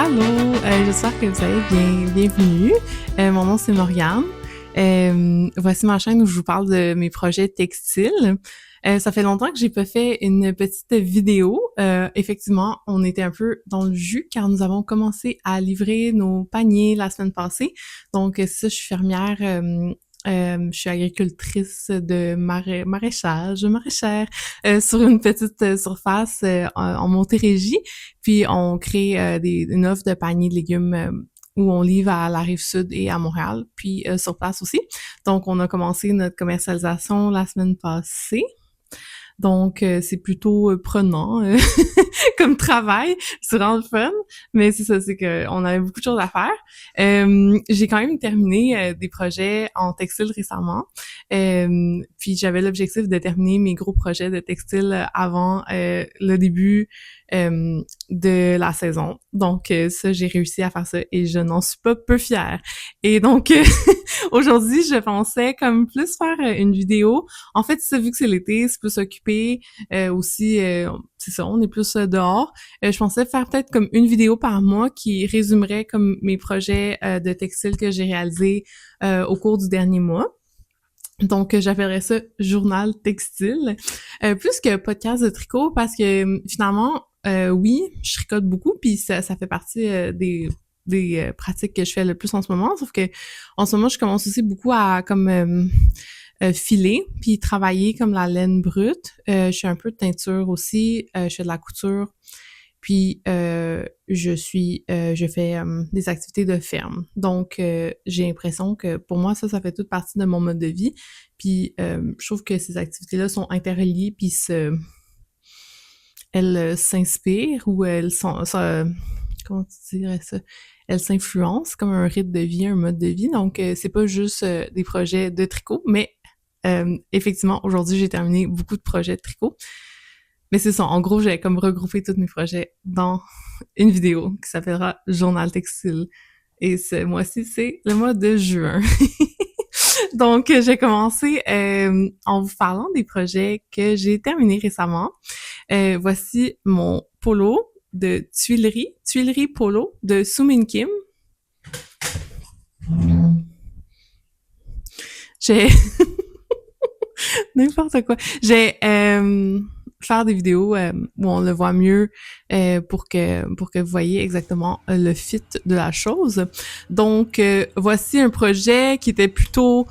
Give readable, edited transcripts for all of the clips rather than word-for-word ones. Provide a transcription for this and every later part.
Allô, j'espère que vous allez bien. Bienvenue. Mon nom c'est Morgane. Voici ma chaîne où je vous parle de mes projets textiles. Ça fait longtemps que j'ai pas fait une petite vidéo. Effectivement, on était un peu dans le jus car nous avons commencé à livrer nos paniers la semaine passée. Donc ça, je suis fermière. Je suis agricultrice de maraîchère sur une petite surface en Montérégie. Puis on crée une offre de paniers de légumes où on livre à la Rive-Sud et à Montréal, puis sur place aussi. Donc on a commencé notre commercialisation la semaine passée. Donc, c'est plutôt prenant comme travail. C'est vraiment le fun. Mais c'est ça, c'est qu'on avait beaucoup de choses à faire. J'ai quand même terminé des projets en textile récemment. Puis j'avais l'objectif de terminer mes gros projets de textile avant le début de la saison. Donc, ça, j'ai réussi à faire ça et je n'en suis pas peu fière. Et donc, aujourd'hui, je pensais comme plus faire une vidéo. En fait, ça, vu que c'est l'été, c'est plus occupé. Aussi, c'est ça, on est plus dehors. Je pensais faire peut-être comme une vidéo par mois qui résumerait comme mes projets de textile que j'ai réalisés au cours du dernier mois. Donc, j'appellerais ça journal textile, plus que podcast de tricot, parce que finalement, oui, je tricote beaucoup, puis ça fait partie des pratiques que je fais le plus en ce moment, sauf que en ce moment, je commence aussi beaucoup à comme filer, puis travailler comme la laine brute. Je fais un peu de teinture aussi, je fais de la couture, puis je fais des activités de ferme. Donc j'ai l'impression que pour moi ça fait toute partie de mon mode de vie. Puis je trouve que ces activités-là sont interreliées, puis elles s'inspirent ou elles sont comment tu dirais ça? Elles s'influencent comme un rythme de vie, un mode de vie. Donc c'est pas juste des projets de tricot, mais effectivement aujourd'hui j'ai terminé beaucoup de projets de tricot. Mais c'est ça, en gros, j'ai comme regroupé tous mes projets dans une vidéo qui s'appellera Journal textile. Et ce mois-ci, c'est le mois de juin. Donc, j'ai commencé en vous parlant des projets que j'ai terminés récemment. Voici mon polo de Tuileries Polo de Soomin Kim. J'ai... n'importe quoi. J'ai... faire des vidéos où on le voit mieux pour que vous voyez exactement le fit de la chose. Donc voici un projet qui était plutôt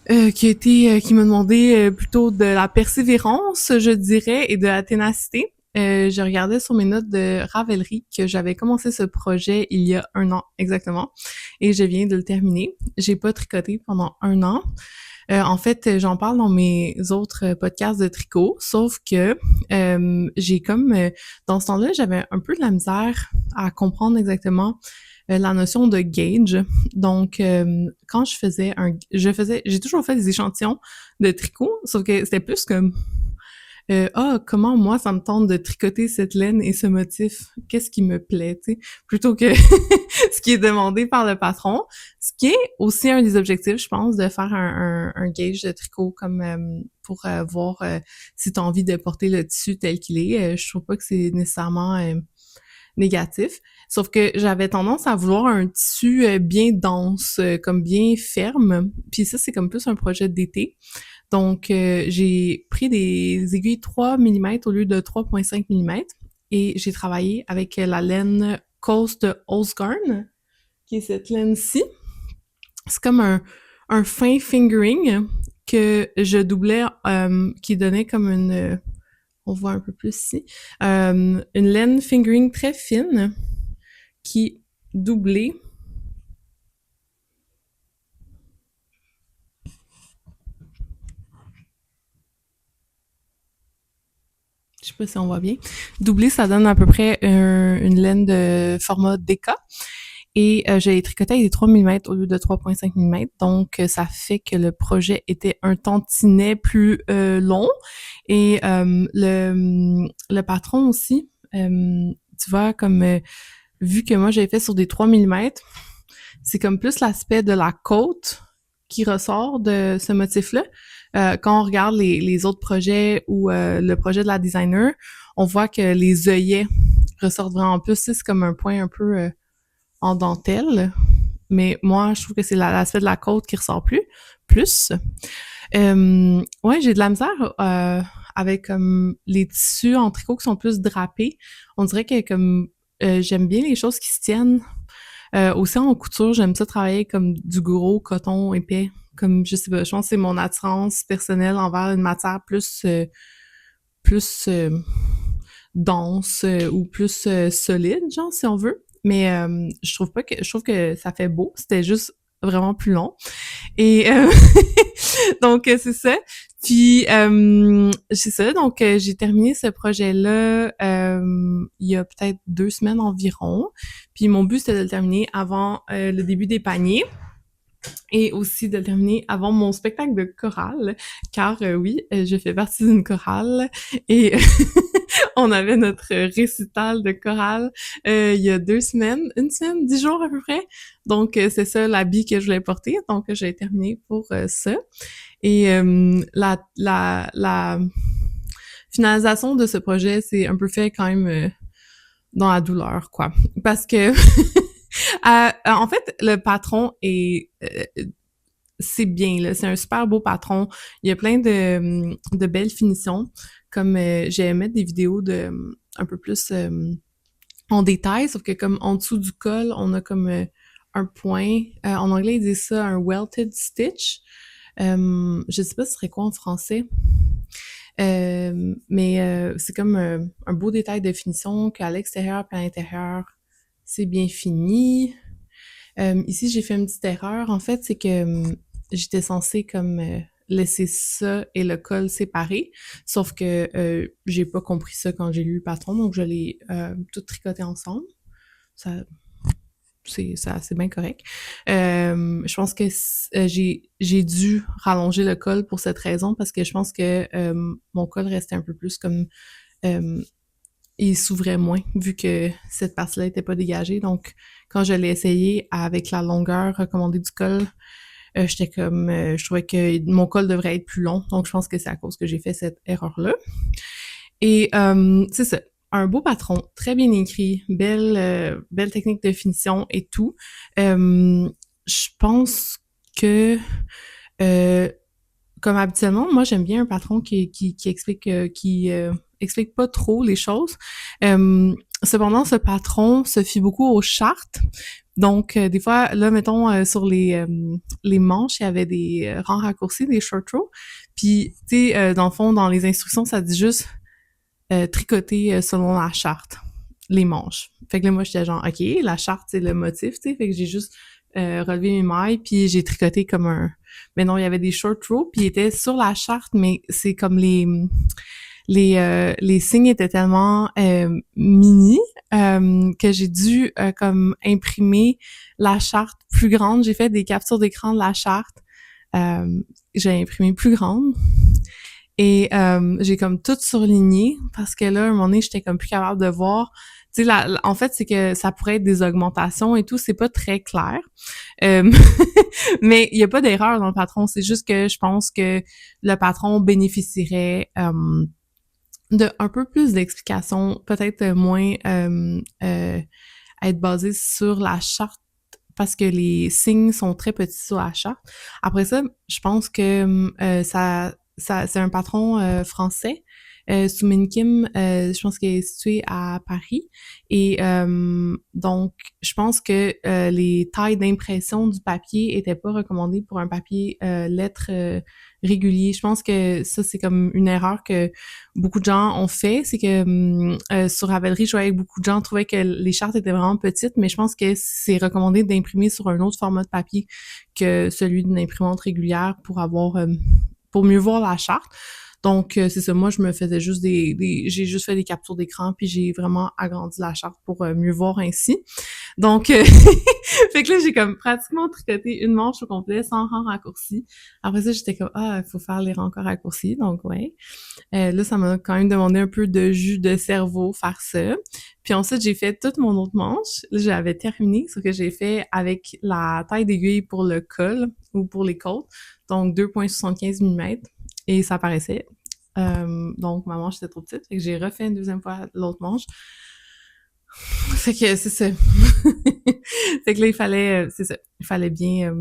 qui m'a demandé plutôt de la persévérance, je dirais, et de la ténacité. Je regardais sur mes notes de Ravelry que j'avais commencé ce projet il y a 1 an exactement et je viens de le terminer. J'ai pas tricoté pendant 1 an. En fait, j'en parle dans mes autres podcasts de tricot, sauf que j'ai comme dans ce temps-là, j'avais un peu de la misère à comprendre exactement la notion de gauge. Donc, quand j'ai toujours fait des échantillons de tricot, sauf que c'était plus comme comment moi ça me tente de tricoter cette laine et ce motif, qu'est-ce qui me plaît, tu sais, plutôt que ce qui est demandé par le patron. Ce qui est aussi un des objectifs, je pense, de faire un gauge de tricot comme pour voir si tu as envie de porter le tissu tel qu'il est. Je trouve pas que c'est nécessairement négatif. Sauf que j'avais tendance à vouloir un tissu bien dense, comme bien ferme. Puis ça, c'est comme plus un projet d'été. Donc, j'ai pris des aiguilles 3 mm au lieu de 3,5 mm et j'ai travaillé avec la laine Coast Osgarn, qui est cette laine-ci. C'est comme un fin fingering que je doublais, qui donnait comme une... on voit un peu plus ici. Une laine fingering très fine qui doublait. Je sais pas si on voit bien. Doublé, ça donne à peu près une laine de format DK. Et j'ai tricoté avec des 3 mm au lieu de 3,5 mm. Donc, ça fait que le projet était un tantinet plus long. Et le patron aussi, tu vois, comme vu que moi, j'avais fait sur des 3 mm, c'est comme plus l'aspect de la côte qui ressort de ce motif-là. Quand on regarde les autres projets ou le projet de la designer, on voit que les œillets ressortent vraiment plus. C'est comme un point un peu en dentelle. Mais moi, je trouve que c'est l'aspect de la côte qui ressort plus. Ouais, j'ai de la misère avec comme les tissus en tricot qui sont plus drapés. On dirait que comme j'aime bien les choses qui se tiennent. Aussi en couture, j'aime ça travailler comme du gros coton épais. Comme je sais pas, je pense que c'est mon attirance personnelle envers une matière plus dense ou plus solide, genre si on veut. Mais je trouve que ça fait beau. C'était juste vraiment plus long. Et donc c'est ça. Puis c'est ça. Donc j'ai terminé ce projet-là il y a peut-être 2 semaines environ. Puis mon but c'était de le terminer avant le début des paniers et aussi de le terminer avant mon spectacle de chorale, car oui, je fais partie d'une chorale et on avait notre récital de chorale il y a 2 semaines, une semaine, 10 jours à peu près. Donc c'est ça l'habit que je voulais porter, donc j'ai terminé pour ça. Et la finalisation de ce projet, c'est un peu fait quand même dans la douleur, quoi. Parce que en fait, le patron est c'est bien là, c'est un super beau patron. Il y a plein de belles finitions. Comme j'ai mettre des vidéos de un peu plus en détail, sauf que comme en dessous du col, on a comme un point. En anglais, ils disent ça un welted stitch. Je sais pas ce serait quoi en français. Mais c'est comme un beau détail de finition qu'à l'extérieur et à l'intérieur, c'est bien fini. Ici, j'ai fait une petite erreur. En fait, c'est que j'étais censée comme laisser ça et le col séparés, sauf que j'ai pas compris ça quand j'ai lu le patron, donc je l'ai tout tricoté ensemble. Ça, c'est bien correct. Je pense que j'ai dû rallonger le col pour cette raison parce que je pense que mon col restait un peu plus comme il s'ouvrait moins vu que cette partie-là était pas dégagée. Donc quand je l'ai essayé avec la longueur recommandée du col, j'étais comme je trouvais que mon col devrait être plus long. Donc je pense que c'est à cause que j'ai fait cette erreur-là. Et c'est ça. Un beau patron, très bien écrit, belle technique de finition et tout. Je pense que euh, comme habituellement, moi j'aime bien un patron qui explique pas trop les choses. Cependant, ce patron se fie beaucoup aux chartes. Donc, des fois, là, mettons, sur les manches, il y avait des rangs raccourcis, des short rows. Puis, tu sais, dans le fond, dans les instructions, ça dit juste tricoter selon la charte, les manches. Fait que là, moi, j'étais genre, OK, la charte, c'est le motif, tu sais. Fait que j'ai juste relevé mes mailles, puis j'ai tricoté comme un... Mais non, il y avait des short rows, puis ils étaient sur la charte, mais c'est comme les signes étaient tellement mini que j'ai dû comme imprimer la charte plus grande. J'ai fait des captures d'écran de la charte. J'ai imprimé plus grande. Et j'ai comme tout surligné parce que là, à un moment donné, j'étais comme plus capable de voir. Tu sais, en fait, c'est que ça pourrait être des augmentations et tout, c'est pas très clair. Euh, mais il y a pas d'erreur dans le patron, c'est juste que je pense que le patron bénéficierait de un peu plus d'explications, peut-être moins être basé sur la charte parce que les signes sont très petits sur la charte. Après ça, je pense que ça c'est un patron français. Sumin Kim, je pense qu'elle est située à Paris. Et donc, je pense que les tailles d'impression du papier étaient pas recommandées pour un papier lettres régulier. Je pense que ça, c'est comme une erreur que beaucoup de gens ont fait. C'est que sur Ravelry, je voyais que beaucoup de gens trouvaient que les chartes étaient vraiment petites, mais je pense que c'est recommandé d'imprimer sur un autre format de papier que celui d'une imprimante régulière pour avoir pour mieux voir la charte. Donc, c'est ça. Moi, je me faisais juste j'ai juste fait des captures d'écran, puis j'ai vraiment agrandi la charte pour mieux voir ainsi. Donc, fait que là, j'ai comme pratiquement tricoté une manche au complet sans rang raccourci. Après ça, j'étais comme, ah, il faut faire les rangs encore raccourcis. Donc, ouais. Là, ça m'a quand même demandé un peu de jus de cerveau faire ça. Puis ensuite, j'ai fait toute mon autre manche. Là, j'avais terminé, ce que j'ai fait avec la taille d'aiguille pour le col ou pour les côtes. Donc, 2,75 mm. Et ça paraissait. Donc, ma manche était trop petite. Fait que j'ai refait une deuxième fois l'autre manche. Fait que c'est ça. Fait que là, il fallait, c'est ça, il fallait bien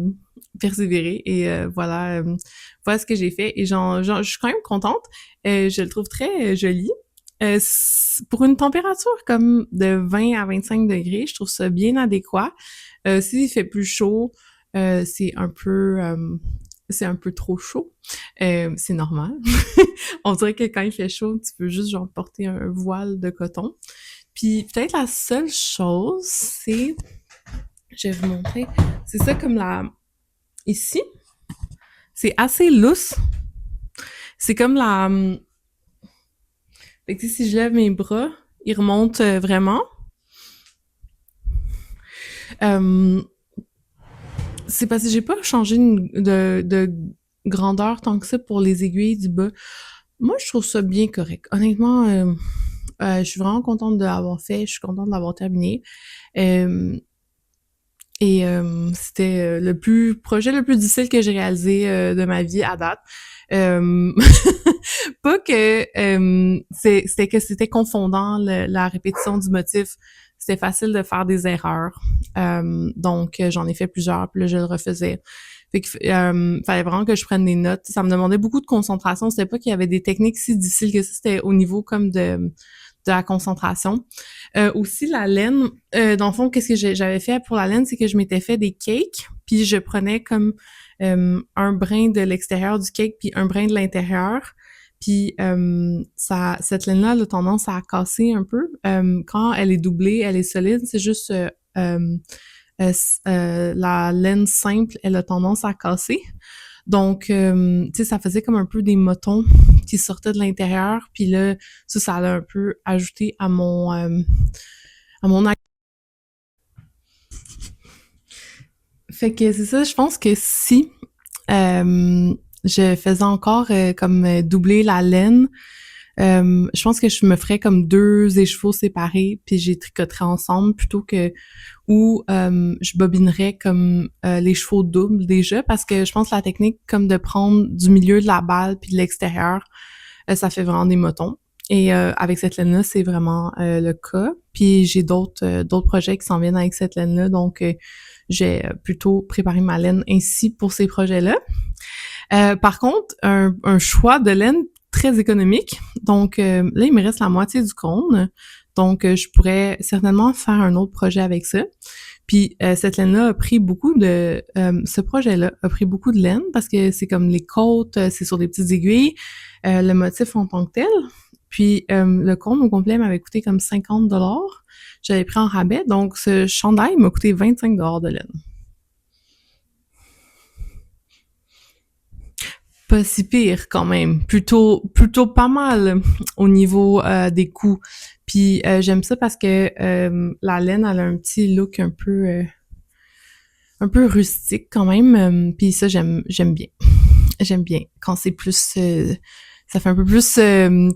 persévérer et voilà ce que j'ai fait et je suis quand même contente. Je le trouve très joli. Pour une température comme de 20 à 25 degrés, je trouve ça bien adéquat. S'il fait plus chaud, c'est c'est un peu trop chaud. C'est normal. On dirait que quand il fait chaud, tu peux juste genre porter un voile de coton. Puis peut-être la seule chose, c'est, je vais vous montrer, c'est ça comme ici, c'est assez lousse. C'est comme fait que si je lève mes bras, ils remontent vraiment. Euh, c'est parce que j'ai pas changé de grandeur tant que ça pour les aiguilles du bas. Moi, je trouve ça bien correct. Honnêtement, je suis vraiment contente de l'avoir fait. Je suis contente de l'avoir terminé. Euh, c'était le projet le plus difficile que j'ai réalisé de ma vie à date. Euh, pas que c'était que c'était confondant la répétition du motif. C'était facile de faire des erreurs. Donc j'en ai fait plusieurs, puis là je le refaisais. Fait que fallait vraiment que je prenne des notes. Ça me demandait beaucoup de concentration. C'était pas qu'il y avait des techniques si difficiles que ça. C'était au niveau comme de la concentration. Aussi, la laine, dans le fond, qu'est-ce que j'avais fait pour la laine, c'est que je m'étais fait des cakes, puis je prenais comme un brin de l'extérieur du cake, puis un brin de l'intérieur. Puis cette laine-là elle a tendance à casser un peu. Quand elle est doublée, elle est solide. C'est juste la laine simple, elle a tendance à casser. Donc, tu sais, ça faisait comme un peu des motons qui sortaient de l'intérieur. Puis là, ça l'a un peu ajouté à mon fait que c'est ça, je pense que si je faisais encore comme doubler la laine, je pense que je me ferais comme deux écheveaux séparés, puis j'ai tricoterais ensemble plutôt que ou je bobinerais comme les chevaux doubles déjà, parce que je pense que la technique comme de prendre du milieu de la balle puis de l'extérieur, ça fait vraiment des motons. Et avec cette laine-là, c'est vraiment le cas. Puis j'ai d'autres projets qui s'en viennent avec cette laine-là, donc j'ai plutôt préparé ma laine ainsi pour ces projets-là. Par contre, un choix de laine très économique. Donc là, il me reste la moitié du cône. Donc, je pourrais certainement faire un autre projet avec ça. Puis cette laine-là a pris beaucoup de... ce projet-là a pris beaucoup de laine parce que c'est comme les côtes, c'est sur des petites aiguilles, le motif en tant que tel. Puis le cône au complet m'avait coûté comme 50 $. J'avais pris en rabais, donc ce chandail m'a coûté 25 $ de laine. Pas si pire quand même, plutôt pas mal au niveau des coûts. Puis j'aime ça parce que la laine elle a un petit look un peu rustique quand même. Puis ça j'aime bien. J'aime bien quand c'est plus ça fait un peu plus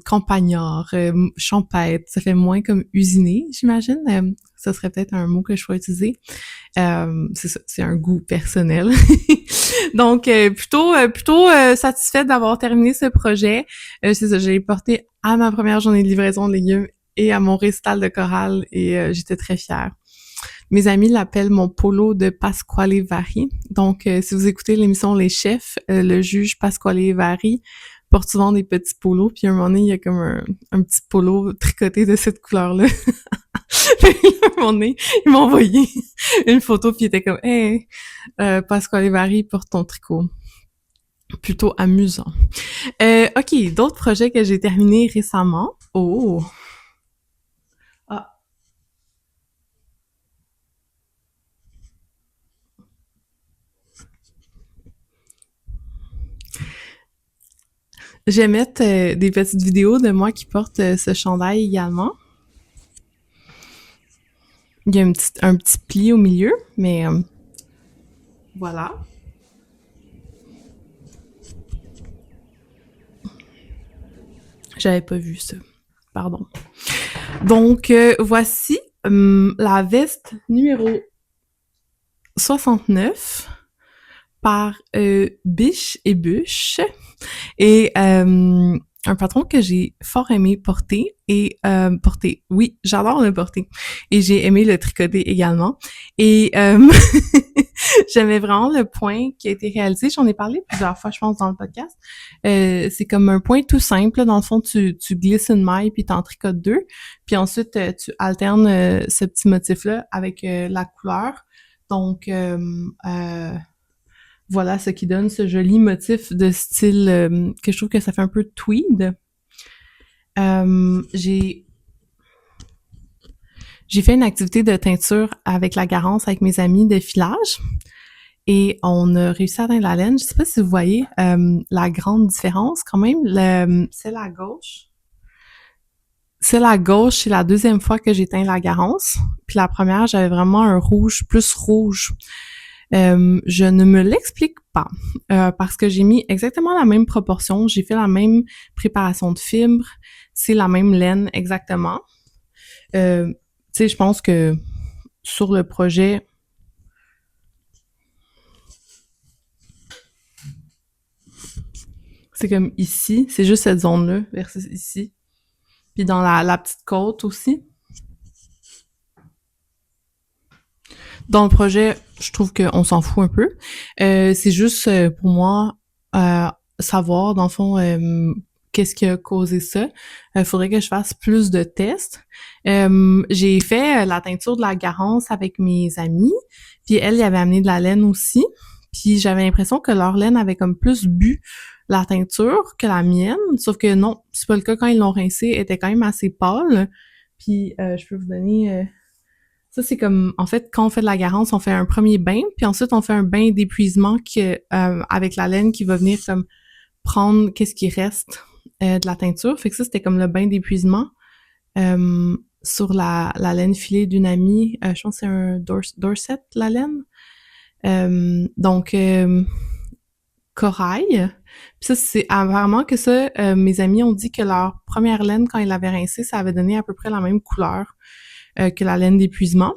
campagnard, champêtre, ça fait moins comme usiné, j'imagine. Ça serait peut-être un mot que je pourrais utiliser. C'est ça, c'est un goût personnel. Donc plutôt satisfaite d'avoir terminé ce projet. C'est ça, j'ai porté à ma première journée de livraison de légumes et à mon récital de chorale et j'étais très fière. Mes amis l'appellent mon polo de Pasquale Vari. Donc, si vous écoutez l'émission Les Chefs, le juge Pasquale Vari porte souvent des petits polos. Puis à un moment donné, il y a comme un petit polo tricoté de cette couleur-là. Puis à un moment donné, il m'a envoyé une photo, puis il était comme « Hey, Pasquale Vari porte ton tricot. » Plutôt amusant. OK, d'autres projets que j'ai terminés récemment. Oh! Ah, je vais mettre des petites vidéos de moi qui porte ce chandail également. Il y a un petit pli au milieu, mais voilà. J'avais pas vu ça. Pardon. Donc, voici la veste numéro 69 par Biche et Bûche. Et un patron que j'ai fort aimé porter et porter. Oui, j'adore le porter. Et j'ai aimé le tricoter également. Et j'aimais vraiment le point qui a été réalisé. J'en ai parlé plusieurs fois, je pense, dans le podcast. C'est comme un point tout simple. Là. Dans le fond, tu glisses une maille puis t'en tricotes deux. Puis ensuite, tu alternes ce petit motif-là avec la couleur. Donc, voilà ce qui donne ce joli motif de style que je trouve que ça fait un peu tweed. J'ai fait une activité de teinture avec la Garance avec mes amis de filage et on a réussi à teindre la laine. Je sais pas si vous voyez la grande différence quand même. Celle à gauche. Celle à gauche, c'est la deuxième fois que j'ai teint la Garance. Puis la première, j'avais vraiment un rouge, plus rouge. Je ne me l'explique pas parce que j'ai mis exactement la même proportion, j'ai fait la même préparation de fibres, c'est la même laine exactement. Tu sais, je pense que sur le projet, c'est comme ici, c'est juste cette zone-là versus ici. Puis dans la petite côte aussi. Dans le projet, je trouve qu'on s'en fout un peu. C'est juste pour moi savoir, dans le fond, qu'est-ce qui a causé ça. Faudrait que je fasse plus de tests. J'ai fait la teinture de la Garance avec mes amis, puis elle y avait amené de la laine aussi. Puis j'avais l'impression que leur laine avait comme plus bu la teinture que la mienne, sauf que non, c'est pas le cas quand ils l'ont rincée, elle était quand même assez pâle. Puis je peux vous donner ça, c'est comme, en fait, quand on fait de la Garance, on fait un premier bain, puis ensuite, on fait un bain d'épuisement avec la laine qui va venir comme prendre qu'est-ce qui reste de la teinture. Fait que ça, c'était comme le bain d'épuisement sur la laine filée d'une amie. Je pense que c'est un Dorset, la laine. Donc, corail. Puis ça, c'est apparemment que ça, mes amis ont dit que leur première laine, quand ils l'avaient rincée, ça avait donné à peu près la même couleur que la laine d'épuisement.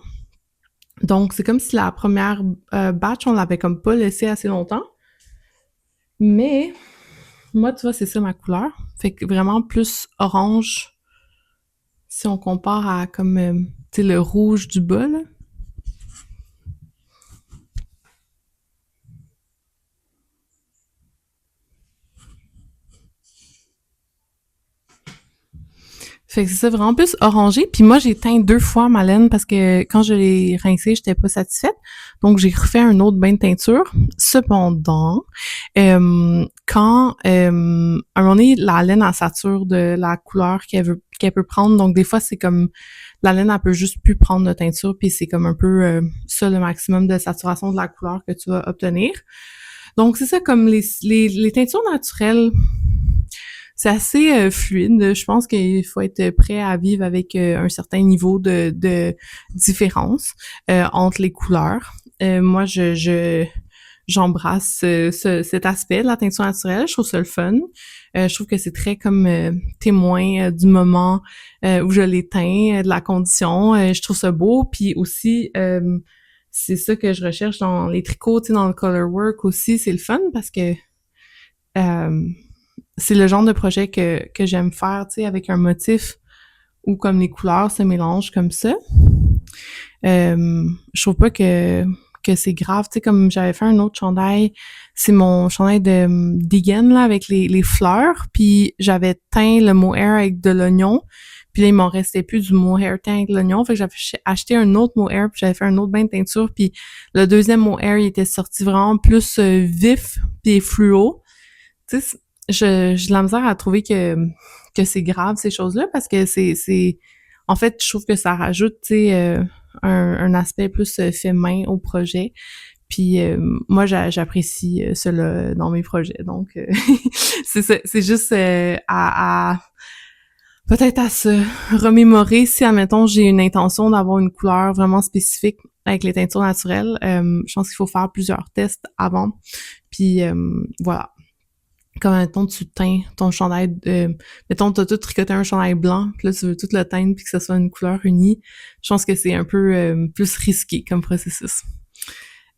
Donc, c'est comme si la première batch, on l'avait comme pas laissé assez longtemps. Mais, moi, tu vois, c'est ça ma couleur. Fait que vraiment plus orange si on compare à comme, tu sais, le rouge du bas, là. Fait que c'est ça, vraiment plus orangé. Puis moi, j'ai teint 2 fois ma laine parce que quand je l'ai rincée, j'étais pas satisfaite. Donc, j'ai refait un autre bain de teinture. Cependant, quand, à un moment donné, la laine, elle sature de la couleur qu'elle peut prendre. Donc, des fois, c'est comme, la laine, elle peut juste plus prendre de teinture. Puis c'est comme un peu ça, le maximum de saturation de la couleur que tu vas obtenir. Donc, c'est ça, comme les teintures naturelles, c'est assez fluide. Je pense qu'il faut être prêt à vivre avec un certain niveau de différence entre les couleurs. Moi, j'embrasse cet aspect de la teinture naturelle. Je trouve ça le fun. Je trouve que c'est très comme témoin du moment où je l'ai teint, de la condition. Je trouve ça beau. Puis aussi, c'est ça que je recherche dans les tricots, tu sais, dans le color work aussi. C'est le fun parce que c'est le genre de projet que j'aime faire, tu sais, avec un motif où comme les couleurs se mélangent comme ça. Je trouve pas que c'est grave, tu sais, comme j'avais fait un autre chandail, c'est mon chandail de Deegan, là, avec les fleurs, puis j'avais teint le mohair avec de l'oignon, puis là, il m'en restait plus du mohair teint avec l'oignon, fait que j'avais acheté un autre mohair, puis j'avais fait un autre bain de teinture, puis le deuxième mohair, il était sorti vraiment plus vif, puis fluo. Tu sais, j'ai de la misère à trouver que c'est grave, ces choses-là, parce que en fait, je trouve que ça rajoute, tu sais, un aspect plus féminin au projet. Puis moi, j'apprécie cela dans mes projets. Donc, c'est ça, c'est juste peut-être à se remémorer si, admettons, j'ai une intention d'avoir une couleur vraiment spécifique avec les teintures naturelles. Je pense qu'il faut faire plusieurs tests avant. Puis voilà. Comme, mettons, tu teins ton chandail, mettons, t'as tout tricoté un chandail blanc, puis là, tu veux tout le teindre puis que ce soit une couleur unie. Je pense que c'est un peu plus risqué comme processus.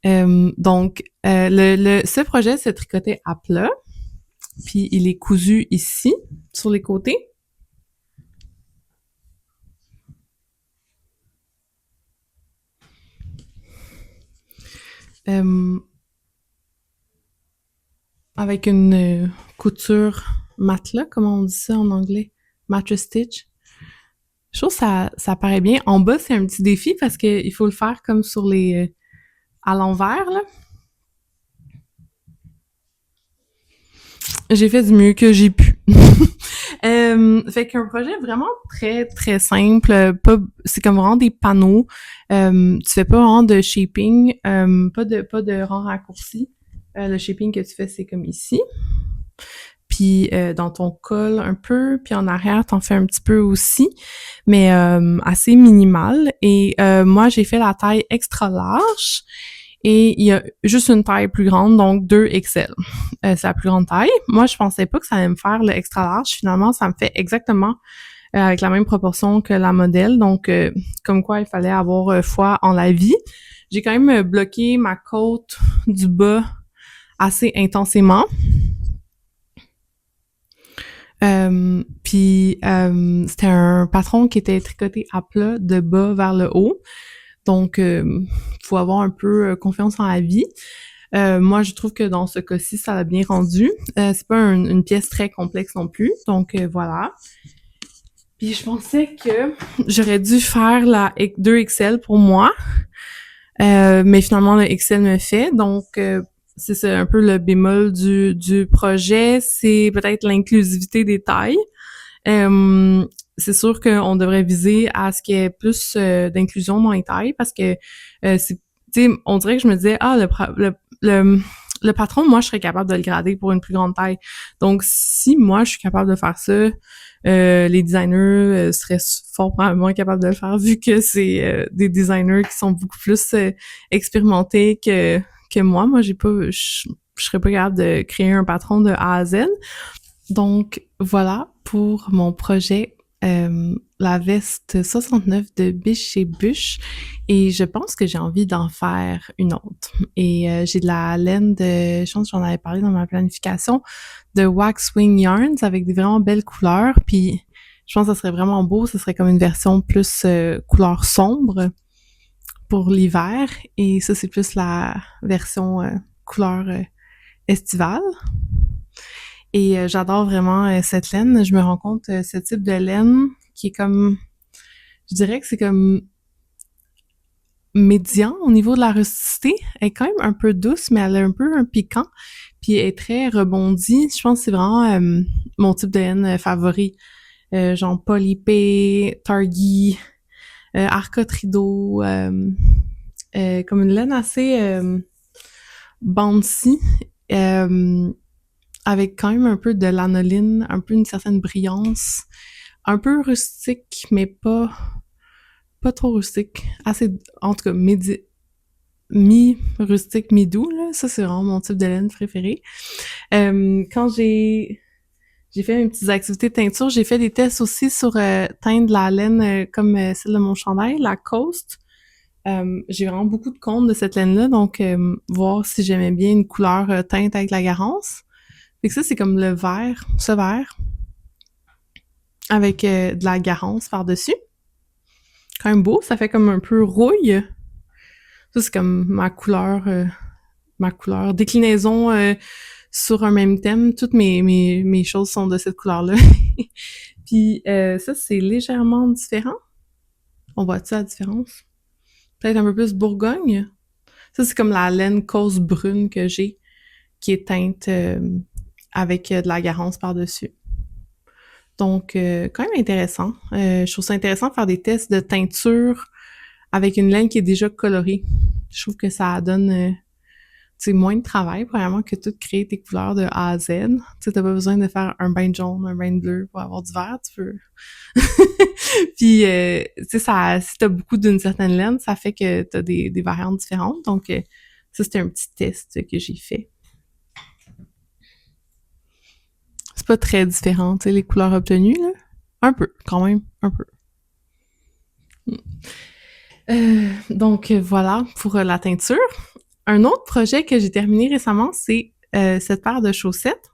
Donc, ce projet se tricotait à plat. puis il est cousu ici, sur les côtés. Euh, avec une couture matelas, comment on dit ça en anglais? Mattress stitch. Je trouve que ça paraît bien. En bas, c'est un petit défi parce qu'il faut le faire comme sur les... à l'envers, là. J'ai fait du mieux que j'ai pu. Fait qu'un projet vraiment très, très simple. Pas, c'est comme vraiment des panneaux. Tu fais pas vraiment de shaping, pas de rang raccourci. Le shaping que tu fais, c'est comme ici. Puis dans ton col un peu, puis en arrière, t'en fais un petit peu aussi, mais assez minimal. Et moi, j'ai fait la taille extra large. Et il y a juste une taille plus grande, donc 2XL. C'est la plus grande taille. Moi, je pensais pas que ça allait me faire le extra large. Finalement, ça me fait exactement avec la même proportion que la modèle. Donc, comme quoi, il fallait avoir foi en la vie. J'ai quand même bloqué ma côte du bas assez intensément. Puis, c'était un patron qui était tricoté à plat de bas vers le haut. Donc, faut avoir un peu confiance en la vie. Moi, je trouve que dans ce cas-ci, ça l'a bien rendu. C'est pas une pièce très complexe non plus. Donc, voilà. Puis, je pensais que j'aurais dû faire la 2XL pour moi. Mais finalement, le XL me fait. Donc, c'est un peu le bémol du projet. C'est peut-être l'inclusivité des tailles. C'est sûr qu'on devrait viser à ce qu'il y ait plus d'inclusion dans les tailles parce que c'est, tu sais, on dirait que je me disais le patron, moi, je serais capable de le grader pour une plus grande taille. Donc, si moi, je suis capable de faire ça, les designers seraient fort probablement capables de le faire vu que c'est des designers qui sont beaucoup plus expérimentés que moi. Moi, je serais pas capable de créer un patron de A à Z. Donc, voilà pour mon projet, la veste 69 de Biche chez Buche. Et je pense que j'ai envie d'en faire une autre. Et j'ai de la laine de, je pense que j'en avais parlé dans ma planification, de Waxwing Yarns avec des vraiment belles couleurs. Puis, je pense que ça serait vraiment beau. Ce serait comme une version plus couleur sombre pour l'hiver. Et ça, c'est plus la version couleur estivale. Et j'adore vraiment cette laine. Je me rends compte, ce type de laine qui est comme, je dirais que c'est comme médian au niveau de la rusticité. Elle est quand même un peu douce, mais elle a un peu un piquant. Puis elle est très rebondie. Je pense que c'est vraiment mon type de laine favori. Genre Polypé, Targhee, Arcotrido, comme une laine assez bouncy. Avec quand même un peu de lanoline, un peu une certaine brillance, un peu rustique, mais pas trop rustique. Assez, en tout cas, mi-rustique, mi-doux, là. Ça, c'est vraiment mon type de laine préféré. Quand j'ai fait mes petites activités de teinture, j'ai fait des tests aussi sur teindre la laine comme celle de mon chandail, la Coast. J'ai vraiment beaucoup de comptes de cette laine-là, donc voir si j'aimais bien une couleur teinte avec la Garance. Fait que ça, c'est comme le vert, ce vert, avec de la Garance par-dessus. Quand même beau, ça fait comme un peu rouille. Ça, c'est comme ma couleur. Déclinaison sur un même thème. Toutes mes choses sont de cette couleur-là. Puis ça, c'est légèrement différent. On voit-tu la différence? Peut-être un peu plus Bourgogne. Ça, c'est comme la laine cause brune que j'ai, qui est teinte avec de la Garance par-dessus. Donc, quand même intéressant. Je trouve ça intéressant de faire des tests de teinture avec une laine qui est déjà colorée. Je trouve que ça donne moins de travail, premièrement, que tout créer tes couleurs de A à Z. Tu sais, t'as pas besoin de faire un bain de jaune, un bain de bleu pour avoir du vert, tu peux. Puis, tu sais, si t'as beaucoup d'une certaine laine, ça fait que t'as des variantes différentes. Donc, ça, c'était un petit test que j'ai fait. C'est pas très différent, tu sais, les couleurs obtenues, là. Un peu, quand même, un peu. Donc, voilà pour la teinture. Un autre projet que j'ai terminé récemment, c'est cette paire de chaussettes.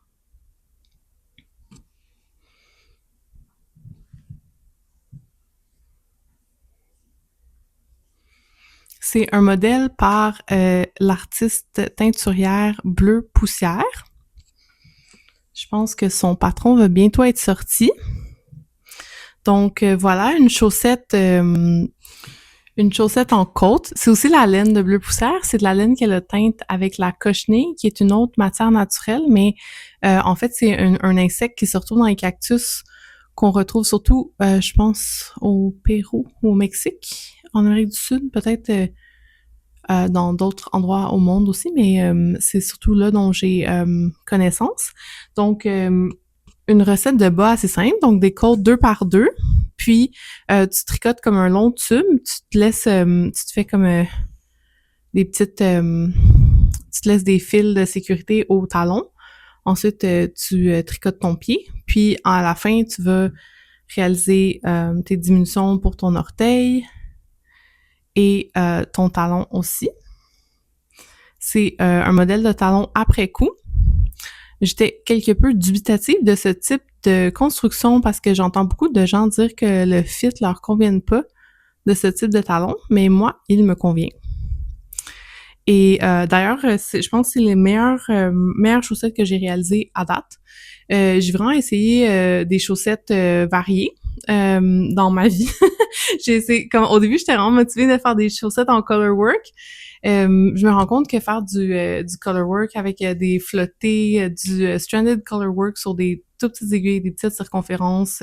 c'est un modèle par l'artiste teinturière Bleu Poussière. Je pense que son patron va bientôt être sorti. Donc voilà, une chaussette en côte. C'est aussi la laine de Bleu Poussière. C'est de la laine qu'elle a teinte avec la cochenille, qui est une autre matière naturelle, mais en fait, c'est un insecte qui se retrouve dans les cactus qu'on retrouve surtout, je pense, au Pérou ou au Mexique, en Amérique du Sud, peut-être dans d'autres endroits au monde aussi, mais c'est surtout là dont j'ai connaissance. Donc, une recette de bas assez simple, donc des côtes 2 par 2, puis tu tricotes comme un long tube, tu te fais comme des petites, tu te laisses des fils de sécurité au talon. Ensuite, tu tricotes ton pied, puis à la fin, tu vas réaliser tes diminutions pour ton orteil et ton talon aussi. C'est un modèle de talon après coup. J'étais quelque peu dubitative de ce type de construction parce que j'entends beaucoup de gens dire que le fit leur convienne pas de ce type de talon, mais moi, il me convient. Et d'ailleurs, je pense que c'est les meilleures chaussettes que j'ai réalisées à date. J'ai vraiment essayé des chaussettes variées dans ma vie. J'ai essayé, comme au début, j'étais vraiment motivée de faire des chaussettes en colorwork. Je me rends compte que faire du colorwork avec des flottés, du stranded colorwork sur des tout petites aiguilles, des petites circonférences,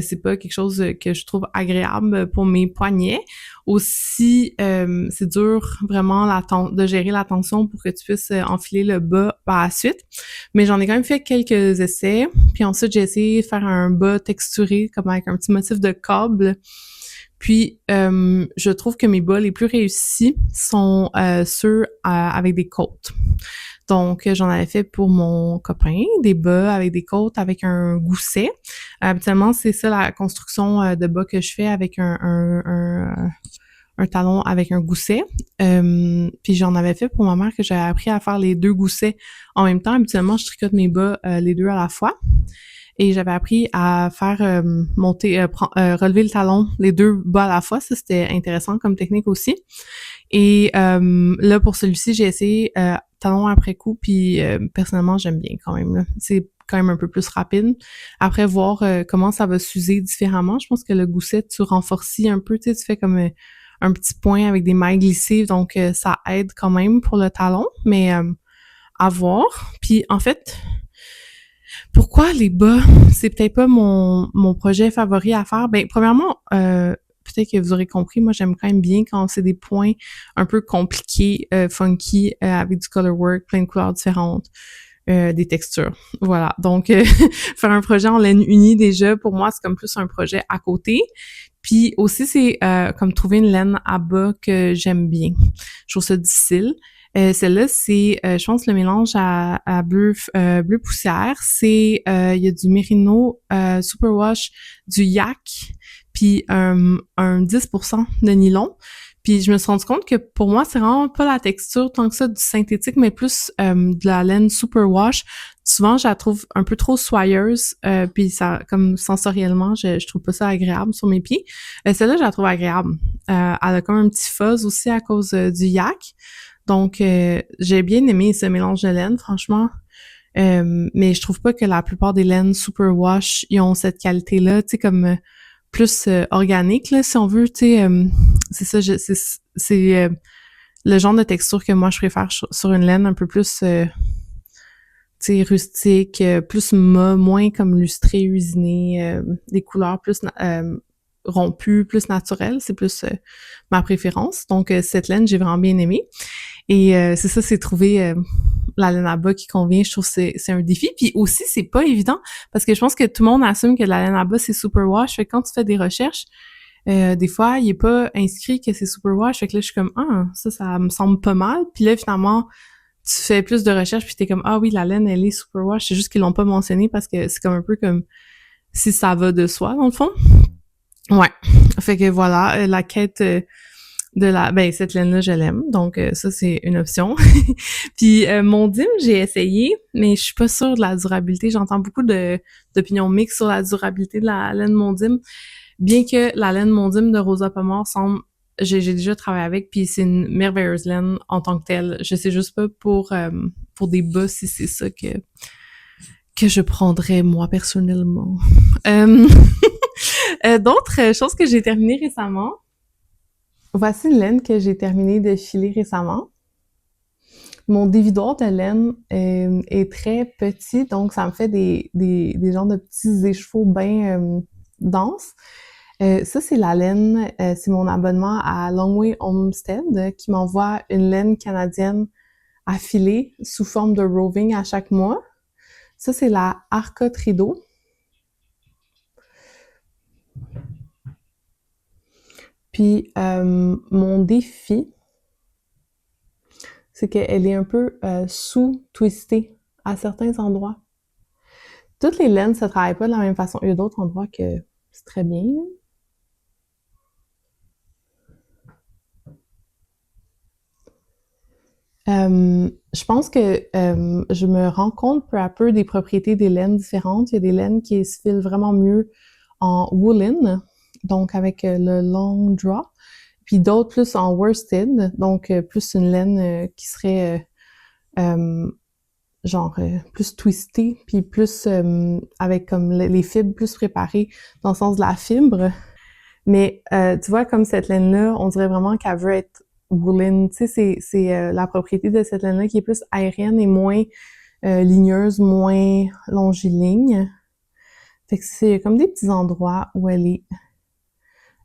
c'est pas quelque chose que je trouve agréable pour mes poignets. Aussi, c'est dur vraiment de gérer la tension pour que tu puisses enfiler le bas par la suite. Mais j'en ai quand même fait quelques essais. Puis ensuite, j'ai essayé de faire un bas texturé, comme avec un petit motif de câble. Puis, je trouve que mes bas les plus réussis sont ceux avec des côtes. Donc, j'en avais fait pour mon copain, des bas avec des côtes, avec un gousset. Habituellement, c'est ça la construction de bas que je fais avec un talon avec un gousset. Puis j'en avais fait pour ma mère que j'avais appris à faire les 2 goussets en même temps. Habituellement, je tricote mes bas les 2 à la fois. Et j'avais appris à faire relever le talon, les 2 bas à la fois. Ça, c'était intéressant comme technique aussi. Et là, pour celui-ci, j'ai essayé talon après coup, puis personnellement, j'aime bien quand même. Là. C'est quand même un peu plus rapide. Après, voir comment ça va s'user différemment. Je pense que le gousset, tu renforcis un peu, tu sais, tu fais comme un petit point avec des mailles glissées, donc ça aide quand même pour le talon, mais à voir. Puis en fait, pourquoi les bas, c'est peut-être pas mon projet favori à faire? Ben, premièrement, peut-être que vous aurez compris, moi j'aime quand même bien quand c'est des points un peu compliqués, funky, avec du colorwork, plein de couleurs différentes, des textures. Voilà. Donc, faire un projet en laine unie déjà, pour moi, c'est comme plus un projet à côté. Puis aussi, c'est comme trouver une laine à bas que j'aime bien. Je trouve ça difficile. Celle-là, c'est, je pense, le mélange à bleu poussière. C'est, il y a du Merino Superwash, du yak, puis un 10% de nylon. Puis je me suis rendu compte que pour moi, c'est vraiment pas la texture tant que ça du synthétique, mais plus de la laine Superwash. Souvent, je la trouve un peu trop soyeuse, puis ça, comme sensoriellement, je trouve pas ça agréable sur mes pieds. Celle-là, je la trouve agréable. Elle a comme un petit fuzz aussi à cause du yak. Donc, j'ai bien aimé ce mélange de laine, franchement. Mais je trouve pas que la plupart des laines Superwash, ils ont cette qualité-là, tu sais, comme plus organique, là, si on veut, tu sais. C'est ça, c'est le genre de texture que moi, je préfère sur une laine un peu plus, tu sais, rustique, plus moins comme lustré, usiné, des couleurs plus rompues, plus naturelles. C'est plus ma préférence. Donc, cette laine, j'ai vraiment bien aimé. Et c'est ça, c'est trouver la laine à bas qui convient. Je trouve que c'est un défi. Puis aussi, c'est pas évident parce que je pense que tout le monde assume que la laine à bas, c'est Superwash. Fait que quand tu fais des recherches, des fois, il est pas inscrit que c'est Superwash. Fait que là, je suis comme, ça me semble pas mal. Puis là, finalement, tu fais plus de recherches puis t'es comme, ah oui, la laine, elle est Superwash. C'est juste qu'ils l'ont pas mentionné parce que c'est comme un peu comme si ça va de soi, dans le fond. Ouais. Fait que voilà, la quête cette laine-là, je l'aime. Donc, ça, c'est une option. Puis, Mondim, j'ai essayé, mais je suis pas sûre de la durabilité. J'entends beaucoup d'opinions mixtes sur la durabilité de la laine Mondim. Bien que la laine Mondim de Rosa Pomar semble j'ai déjà travaillé avec, puis c'est une merveilleuse laine en tant que telle. Je sais juste pas pour des bas si c'est ça que je prendrais moi personnellement. Euh, D'autres choses que j'ai terminées récemment. Voici une laine que j'ai terminé de filer récemment. Mon dévidoir de laine est très petit, donc ça me fait des genres de petits écheveaux bien denses. Ça, c'est la laine, c'est mon abonnement à Longway Homestead qui m'envoie une laine canadienne à filer sous forme de roving à chaque mois. Ça, c'est la Arca Trido. Puis, mon défi, c'est qu'elle est un peu sous-twistée à certains endroits. Toutes les laines se travaillent pas de la même façon. Il y a d'autres endroits que c'est très bien. Je pense que je me rends compte peu à peu des propriétés des laines différentes. Il y a des laines qui se filent vraiment mieux en woolen, donc avec le long draw, puis d'autres plus en worsted, donc plus une laine qui serait plus twistée, puis plus avec comme les fibres plus préparées dans le sens de la fibre. Mais tu vois, comme cette laine-là, on dirait vraiment qu'elle veut être woolen. Tu sais, c'est la propriété de cette laine-là qui est plus aérienne et moins ligneuse, moins longiligne. Fait que c'est comme des petits endroits où elle est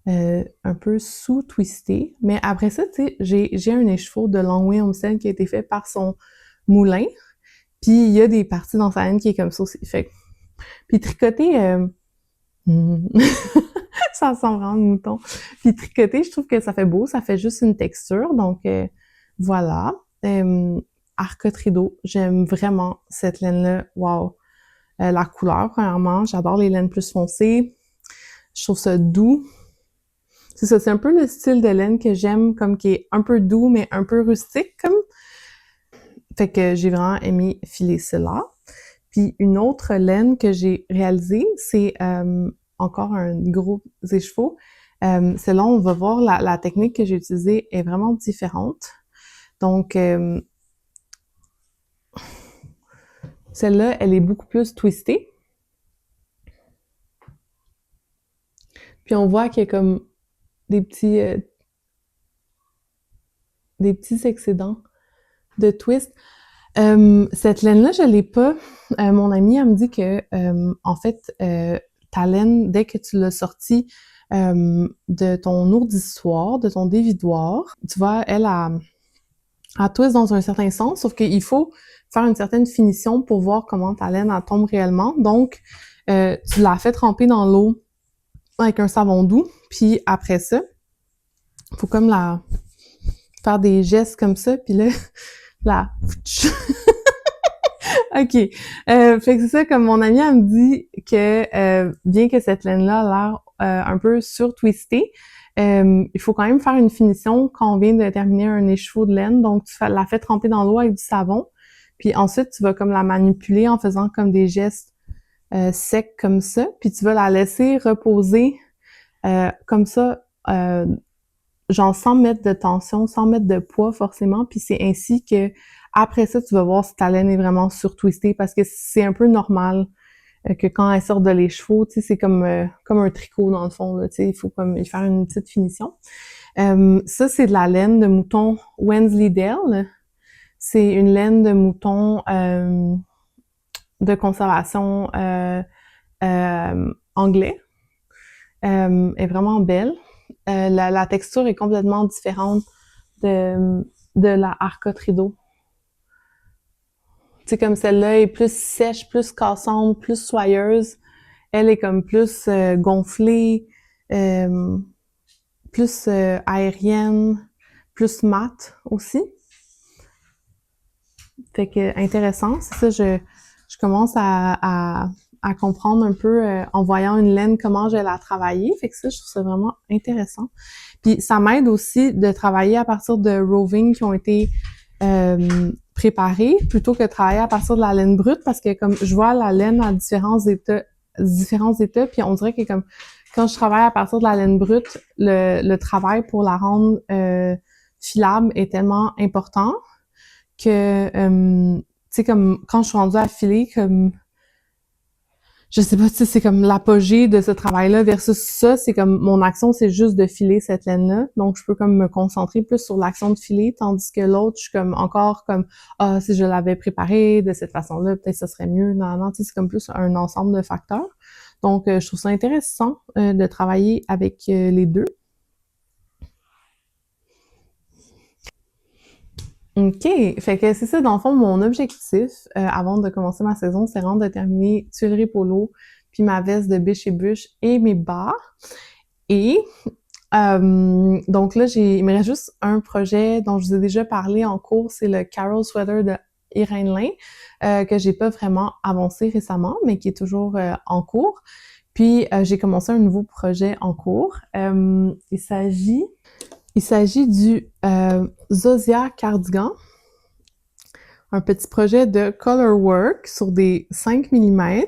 un peu sous-twistée. Mais après ça, tu sais, j'ai un écheveau de Longway Homestead qui a été fait par son moulin. Puis il y a des parties dans sa laine qui est comme ça aussi. Fait que... Puis tricoter... ça sent vraiment le mouton. Puis tricoter, je trouve que ça fait beau, ça fait juste une texture. Donc voilà. Arca Trido, j'aime vraiment cette laine-là. Wow! La couleur, premièrement, j'adore les laines plus foncées. Je trouve ça doux. C'est ça, c'est un peu le style de laine que j'aime, comme qui est un peu doux, mais un peu rustique, comme. Fait que j'ai vraiment aimé filer cela. Puis une autre laine que j'ai réalisée, c'est encore un gros écheveau. Celle-là, on va voir la technique que j'ai utilisée est vraiment différente. Donc, celle-là, elle est beaucoup plus twistée. Puis on voit qu'il y a comme des petits excédents de twist. Cette laine-là, je l'ai pas. Mon amie, elle me dit que, en fait, ta laine, dès que tu l'as sortie de ton ourdissoir, de ton dévidoir, tu vois, elle twist dans un certain sens, sauf qu'il faut faire une certaine finition pour voir comment ta laine, elle tombe réellement. Donc, tu la fais tremper dans l'eau avec un savon doux, puis après ça, faut comme faire des gestes comme ça, puis là, OK. Fait que c'est ça, comme mon amie, elle me dit que bien que cette laine-là a l'air un peu sur-twistée, il faut quand même faire une finition quand on vient de terminer un écheveau de laine. Donc, tu la fais tremper dans l'eau avec du savon. Puis ensuite, tu vas comme la manipuler en faisant comme des gestes secs comme ça. Puis tu vas la laisser reposer comme ça, genre sans mettre de tension, sans mettre de poids forcément. Puis c'est ainsi que après ça, tu vas voir si ta laine est vraiment sur-twistée parce que c'est un peu normal que quand elle sort de l'écheveau, tu sais, c'est comme un tricot dans le fond, là, tu sais, il faut comme y faire une petite finition. Ça, c'est de la laine de mouton Wensleydale. C'est une laine de mouton de conservation anglais. Est vraiment belle. La texture est complètement différente de la Arca Trido. Tu sais, comme celle-là est plus sèche, plus cassante, plus soyeuse. Elle est comme plus gonflée, plus aérienne, plus mate aussi. Fait que intéressant, c'est ça, je commence à comprendre un peu en voyant une laine comment je vais la travailler. Fait que ça, je trouve ça vraiment intéressant. Puis ça m'aide aussi de travailler à partir de roving qui ont été préparés plutôt que de travailler à partir de la laine brute parce que comme je vois la laine à différents états différents états, puis on dirait que comme quand je travaille à partir de la laine brute, le travail pour la rendre filable est tellement important que tu sais comme quand je suis rendue à filer comme je sais pas, tu sais, c'est comme l'apogée de ce travail-là versus ça, c'est comme mon action, c'est juste de filer cette laine-là. Donc, je peux comme me concentrer plus sur l'action de filer, tandis que l'autre, je suis comme encore comme, ah, si je l'avais préparé de cette façon-là, peut-être ça serait mieux. Non, non, tu sais, c'est comme plus un ensemble de facteurs. Donc, je trouve ça intéressant de travailler avec les deux. OK. Fait que c'est ça, dans le fond, mon objectif, avant de commencer ma saison, c'est vraiment de terminer Tuileries Polo, puis ma veste de Biche et Buche et mes bas. Et donc là, il me reste juste un projet dont je vous ai déjà parlé en cours, c'est le Carol Sweater de Irène Lin, que j'ai pas vraiment avancé récemment, mais qui est toujours en cours. Puis j'ai commencé un nouveau projet en cours. Il s'agit du Zosia Cardigan, un petit projet de color work sur des 5 mm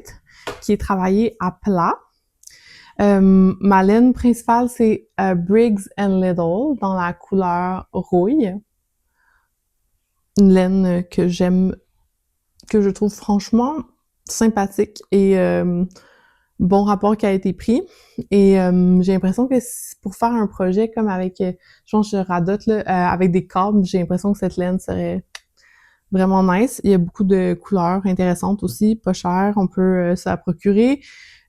qui est travaillé à plat. Ma laine principale, c'est Briggs and Little dans la couleur rouille. Une laine que j'aime, que je trouve franchement sympathique et bon rapport qualité-prix. Et j'ai l'impression que pour faire un projet comme avec, je pense que je radote là, avec des câbles, j'ai l'impression que cette laine serait vraiment nice. Il y a beaucoup de couleurs intéressantes aussi, pas chères, on peut se la procurer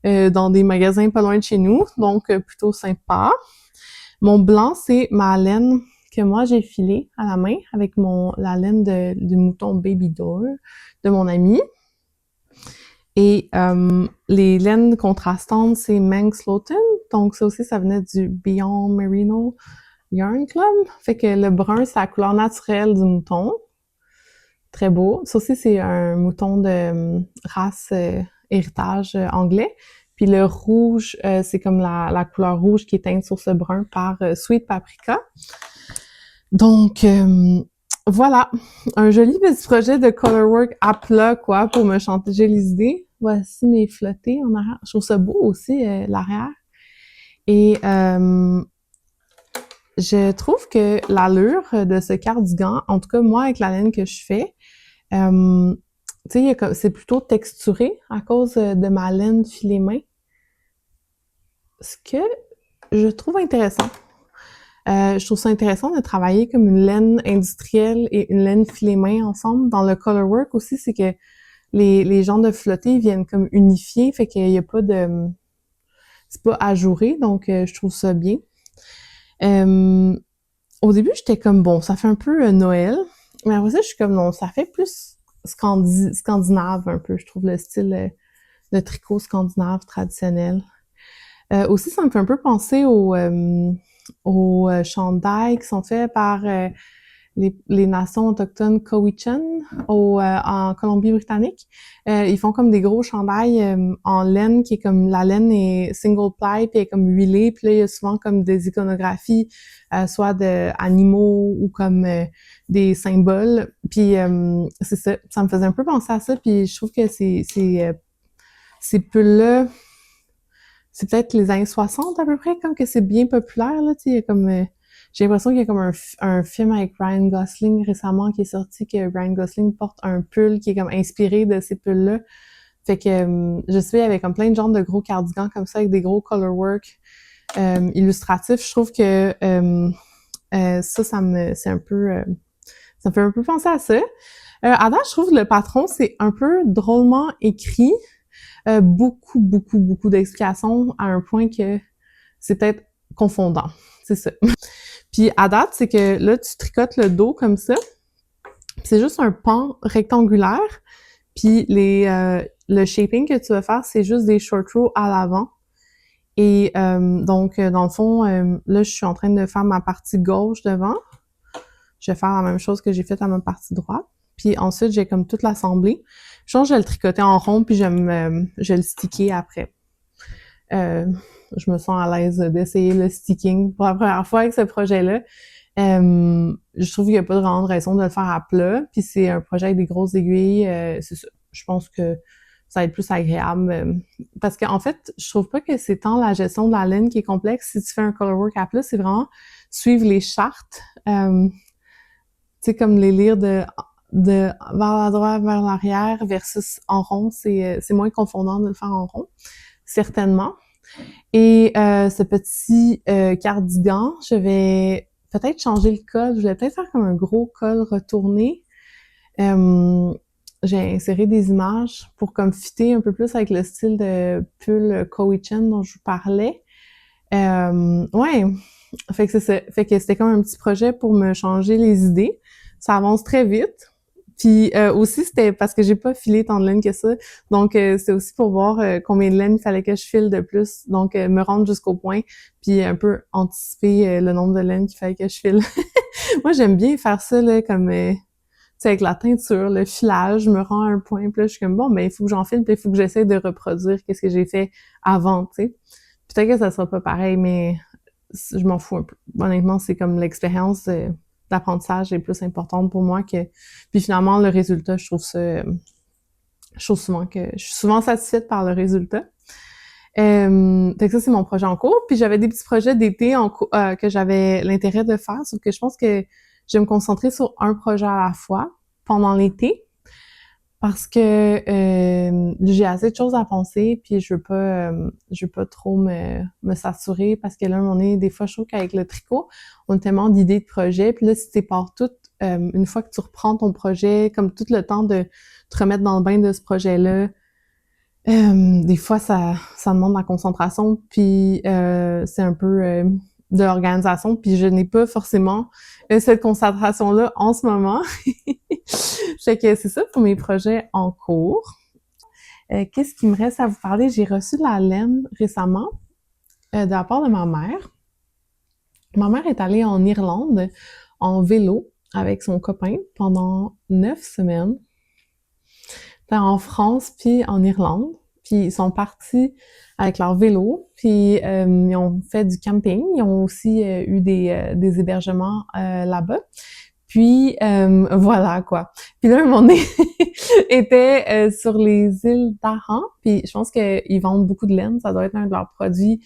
dans des magasins pas loin de chez nous, donc plutôt sympa. Mon blanc, c'est ma laine que moi j'ai filée à la main avec la laine du mouton Baby Doll de mon ami. Et les laines contrastantes, c'est Manx Lawton. Donc ça aussi, ça venait du Beyond Merino Yarn Club. Fait que le brun, c'est la couleur naturelle du mouton. Très beau. Ça aussi, c'est un mouton de race héritage anglais. Puis le rouge, c'est comme la couleur rouge qui est teinte sur ce brun par Sweet Paprika. Donc, voilà, un joli petit projet de colorwork à plat, quoi, pour me changer les idées. Voici mes flottés en arrière. Je trouve ça beau aussi, l'arrière. Et je trouve que l'allure de ce cardigan, en tout cas, moi, avec la laine que je fais, tu sais, c'est plutôt texturé à cause de ma laine filet main. Ce que je trouve intéressant. Je trouve ça intéressant de travailler comme une laine industrielle et une laine filet main ensemble. Dans le colorwork aussi, c'est que les genres de flottés viennent comme unifiés, fait qu'il y a pas de... c'est pas ajouré, donc je trouve ça bien. Au début, j'étais comme, bon, ça fait un peu Noël, mais après ça, je suis comme, non, ça fait plus scandinave un peu, je trouve, le style de tricot scandinave traditionnel. Aussi, ça me fait un peu penser aux chandails qui sont faits par les nations autochtones Cowichan en Colombie-Britannique. Ils font comme des gros chandails en laine qui est comme la laine est single ply puis elle est comme huilée, puis là il y a souvent comme des iconographies soit d'animaux ou comme des symboles. Puis c'est ça, ça me faisait un peu penser à ça, puis je trouve que ces pulls-là, c'est peut-être les années 60 à peu près, comme que c'est bien populaire, là, tu sais, comme... j'ai l'impression qu'il y a comme un film avec Ryan Gosling récemment qui est sorti, que Ryan Gosling porte un pull qui est comme inspiré de ces pulls-là. Fait que je suis avec comme plein de genres de gros cardigans comme ça, avec des gros colorwork illustratifs. Je trouve que ça me fait un peu penser à ça. À date, je trouve que le patron, c'est un peu drôlement écrit. Beaucoup, beaucoup, beaucoup d'explications à un point que c'est peut-être confondant. C'est ça. Puis à date, c'est que là, tu tricotes le dos comme ça. C'est juste un pan rectangulaire. Puis le shaping que tu vas faire, c'est juste des short rows à l'avant. Et donc, dans le fond, là, je suis en train de faire ma partie gauche devant. Je vais faire la même chose que j'ai faite à ma partie droite. Puis ensuite, j'ai comme toute l'assemblée. Je pense que je vais le tricoter en rond, puis je vais le sticker après. Je me sens à l'aise d'essayer le sticking pour la première fois avec ce projet-là. Je trouve qu'il n'y a pas de grande raison de le faire à plat, puis c'est un projet avec des grosses aiguilles. C'est ça. Je pense que ça va être plus agréable. Parce qu'en fait, je trouve pas que c'est tant la gestion de la laine qui est complexe. Si tu fais un colorwork à plat, c'est vraiment suivre les chartes, tu sais, comme les lire de vers la droite, vers l'arrière versus en rond, c'est moins confondant de le faire en rond, certainement. Et ce petit cardigan, je vais peut-être changer le col. Je vais peut-être faire comme un gros col retourné. J'ai inséré des images pour comme fitter un peu plus avec le style de pull Koichen dont je vous parlais. Ouais, fait que c'est ça. Fait que c'était comme un petit projet pour me changer les idées. Ça avance très vite. Puis aussi, c'était parce que j'ai pas filé tant de laine que ça. Donc, c'était aussi pour voir combien de laine il fallait que je file de plus. Donc, me rendre jusqu'au point, puis un peu anticiper le nombre de laine qu'il fallait que je file. Moi, j'aime bien faire ça, là, comme, tu sais, avec la teinture, le filage, je me rends à un point, puis là, je suis comme, bon, ben, il faut que j'en file, puis il faut que j'essaie de reproduire qu'est-ce que j'ai fait avant, tu sais. Peut-être que ça sera pas pareil, mais je m'en fous un peu. Honnêtement, c'est comme l'expérience d'apprentissage est plus importante pour moi que... Puis finalement, le résultat, je trouve souvent que je suis souvent satisfaite par le résultat. Fait que ça, c'est mon projet en cours. Puis j'avais des petits projets d'été que j'avais l'intérêt de faire, sauf que je pense que je vais me concentrer sur un projet à la fois pendant l'été parce que j'ai assez de choses à penser puis je veux pas trop me saturer parce que là, à un moment donné, des fois, je trouve qu'avec le tricot, on a tellement d'idées de projets puis là, si tu pars toutes, une fois que tu reprends ton projet, comme tout le temps de te remettre dans le bain de ce projet-là, des fois, ça demande de la concentration, puis c'est un peu de l'organisation, puis je n'ai pas forcément cette concentration-là en ce moment. Fait que c'est ça pour mes projets en cours. Qu'est-ce qui me reste à vous parler? J'ai reçu de la laine récemment de la part de ma mère. Ma mère est allée en Irlande en vélo avec son copain pendant 9 semaines. C'était en France puis en Irlande. Puis ils sont partis avec leur vélo, puis ils ont fait du camping. Ils ont aussi eu des hébergements là-bas. Puis voilà quoi. Puis là, un moment donné, était sur les îles d'Aran. Puis je pense qu'ils vendent beaucoup de laine. Ça doit être un de leurs produits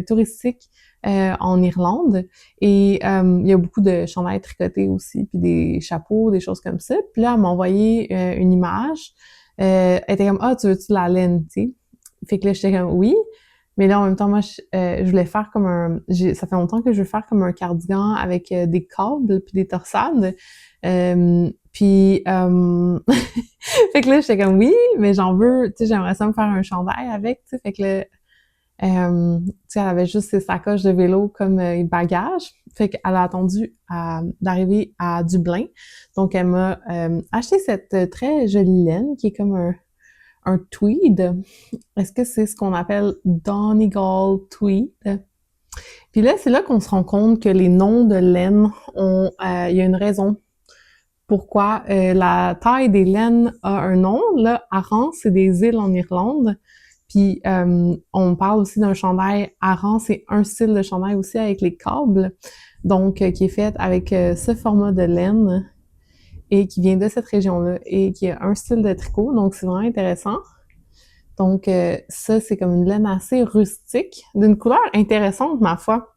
touristiques en Irlande. Et il y a beaucoup de chandails tricotés aussi, puis des chapeaux, des choses comme ça. Puis là, elle m'a envoyé une image. Elle était comme, ah, tu veux-tu de la laine, tu sais? Fait que là, j'étais comme, oui. Mais là, en même temps, moi, je voulais faire comme ça fait longtemps que je veux faire comme un cardigan avec des câbles puis des torsades. Puis, fait que là, j'étais comme, oui, mais j'en veux, tu sais, j'aimerais ça me faire un chandail avec, tu sais. Fait que là, tu sais, elle avait juste ses sacoches de vélo comme bagages. Fait qu'elle a attendu d'arriver à Dublin. Donc, elle m'a acheté cette très jolie laine qui est comme un tweed. Est-ce que c'est ce qu'on appelle Donegal tweed? Puis là, c'est là qu'on se rend compte que les noms de laine ont... il y a une raison pourquoi la taille des laines a un nom. Là, Aran, c'est des îles en Irlande. Puis on parle aussi d'un chandail Aran, c'est un style de chandail aussi avec les câbles, donc qui est fait avec ce format de laine et qui vient de cette région-là et qui a un style de tricot, donc c'est vraiment intéressant. Donc ça, c'est comme une laine assez rustique, d'une couleur intéressante, ma foi.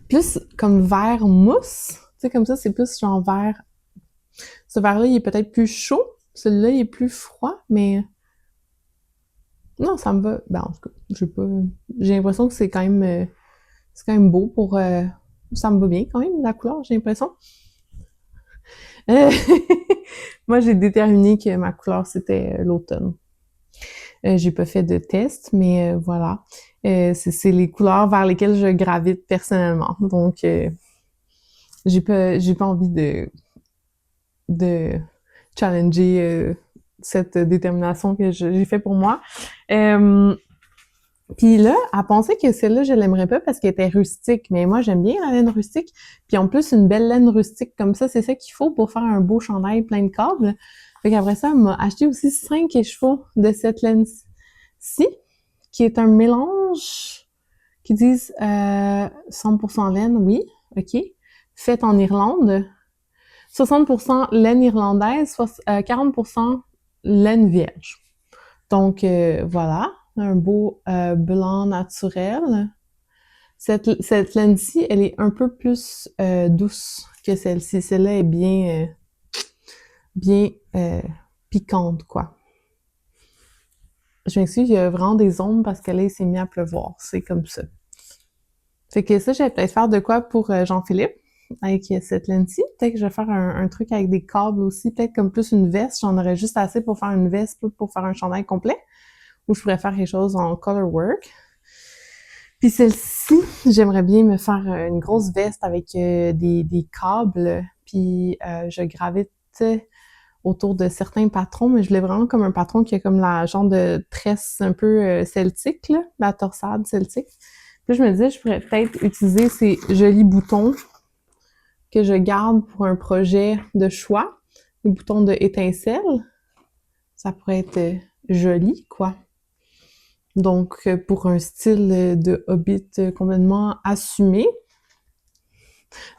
Plus comme vert mousse, tu sais, comme ça, c'est plus genre vert. Ce vert-là, il est peut-être plus chaud, celui-là, il est plus froid, mais... Non, ça me va. Ben, en tout cas, j'ai l'impression que c'est quand même beau pour, ça me va bien quand même, la couleur, j'ai l'impression. Euh, Moi, j'ai déterminé que ma couleur, c'était l'automne. J'ai pas fait de test, mais voilà. C'est les couleurs vers lesquelles je gravite personnellement. Donc, j'ai pas envie de challenger cette détermination que j'ai fait pour moi. Puis là, elle pensait que celle-là, je l'aimerais pas parce qu'elle était rustique. Mais moi, j'aime bien la laine rustique. Puis en plus, une belle laine rustique comme ça, c'est ça qu'il faut pour faire un beau chandail plein de câbles. Fait qu'après ça, elle m'a acheté aussi 5 écheveaux de cette laine-ci, qui est un mélange qui disent 100% laine, oui, ok, faite en Irlande. 60% laine irlandaise, 40% laine vierge. Donc, voilà, un beau blanc naturel. Cette laine-ci, elle est un peu plus douce que celle-ci. Celle-là est bien piquante, quoi. Je m'excuse, il y a vraiment des ombres parce que là, il s'est mis à pleuvoir. C'est comme ça. Fait que ça, je vais peut-être faire de quoi pour Jean-Philippe avec cette laine-ci. Peut-être que je vais faire un truc avec des câbles aussi. Peut-être comme plus une veste. J'en aurais juste assez pour faire une veste, pas pour faire un chandail complet. Ou je pourrais faire quelque chose en color work. Puis celle-ci, j'aimerais bien me faire une grosse veste avec des câbles. Puis je gravite autour de certains patrons, mais je voulais vraiment comme un patron qui a comme la genre de tresse un peu celtique, là, la torsade celtique. Puis je me disais, je pourrais peut-être utiliser ces jolis boutons que je garde pour un projet de choix, les boutons de étincelle. Ça pourrait être joli, quoi. Donc, pour un style de hobbit complètement assumé.